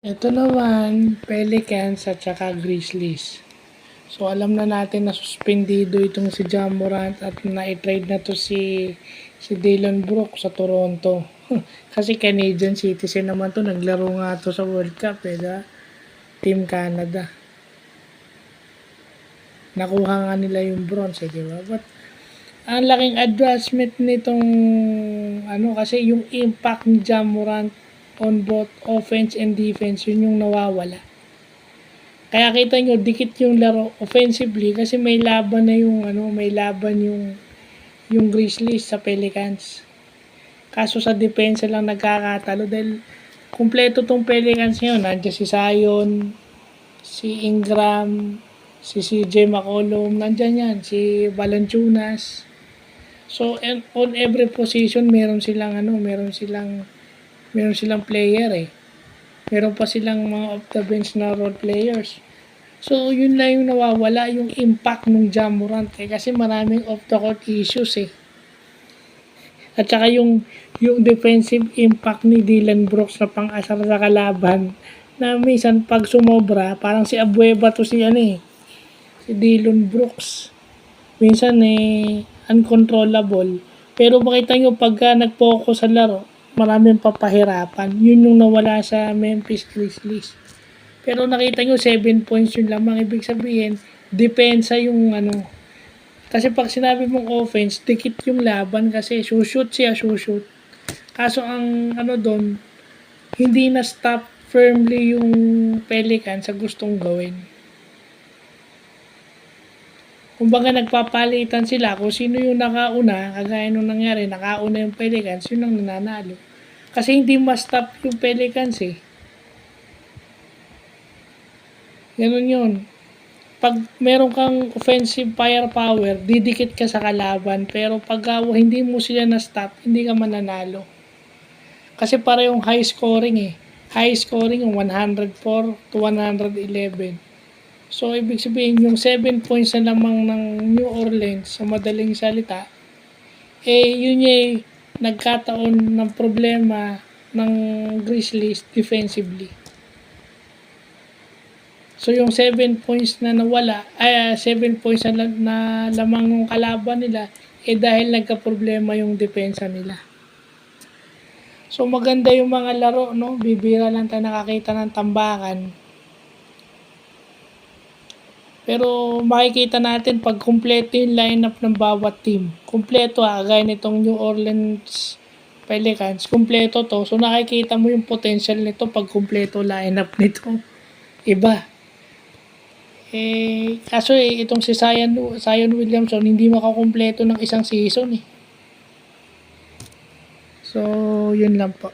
Ito naman, Pelicans at saka Grizzlies. So alam na natin na suspendido itong si Ja Morant at na-trade na to si Dillon Brooks sa Toronto. Kasi Canadian citizen naman to, naglaro nga to sa World Cup Team Canada. Nakuha nga nila yung bronze, di ba? But ang laking adjustment nitong kasi yung impact ni Ja Morant on both offense and defense, yun yung nawawala. Kaya kita nyo, dikit yung laro offensively kasi may laban na yung Grizzlies sa Pelicans. Kaso sa depensa lang nagkakatalo dahil kumpleto tong Pelicans ngayon. Nandiyan si Zion, si Ingram, si CJ McCollum, nandiyan yan, si Valanciunas. So on every position meron silang player eh. Meron pa silang mga off the bench na role players. So, yun lang yung nawawala, yung impact ng Ja Morant kasi maraming off the court issues eh. At saka yung defensive impact ni Dillon Brooks na pang-asar sa kalaban na minsan pag sumobra, parang si Abueva to si Dillon Brooks. Minsan uncontrollable. Pero makita nyo pagka nag-focus sa laro, maraming papahirapan. Yun yung nawala sa Memphis Grizzlies. Pero nakita nyo, 7 points yun lamang. Ibig sabihin, depensa yung Kasi pag sinabi mong offense, dikit yung laban kasi shoot siya. Kaso ang doon, hindi na stop firmly yung Pelican sa gustong gawin. Kumbaga nagpapalitan sila kung sino yung nakauna, kagaya nung nangyari, nakauna yung Pelicans, yun ang nananalo. Kasi hindi ma-stop yung Pelicans eh. Ganun yun. Pag meron kang offensive firepower, didikit ka sa kalaban. Pero pag hindi mo sila na-stop, hindi ka mananalo. Kasi parehong high scoring eh. High scoring yung 104 to 111. So, ibig sabihin, yung 7 points na lamang ng New Orleans, sa madaling salita, yun yung nagkataon ng problema ng Grizzlies defensively. So, yung 7 points na nawala, 7 points na lamang ng kalaban nila, dahil nagka-problema yung depensa nila. So, maganda yung mga laro, no? Bibira lang tayo nakakita ng tambakan. Pero makikita natin pag kumpleto yung lineup ng bawat team. Kumpleto gaya nitong New Orleans Pelicans, kumpleto to. So nakikita mo yung potential nito pag kumpleto lineup nito. Iba. Kaso itong si Zion Williamson hindi makakumpleto ng isang season eh. So, yun lang po.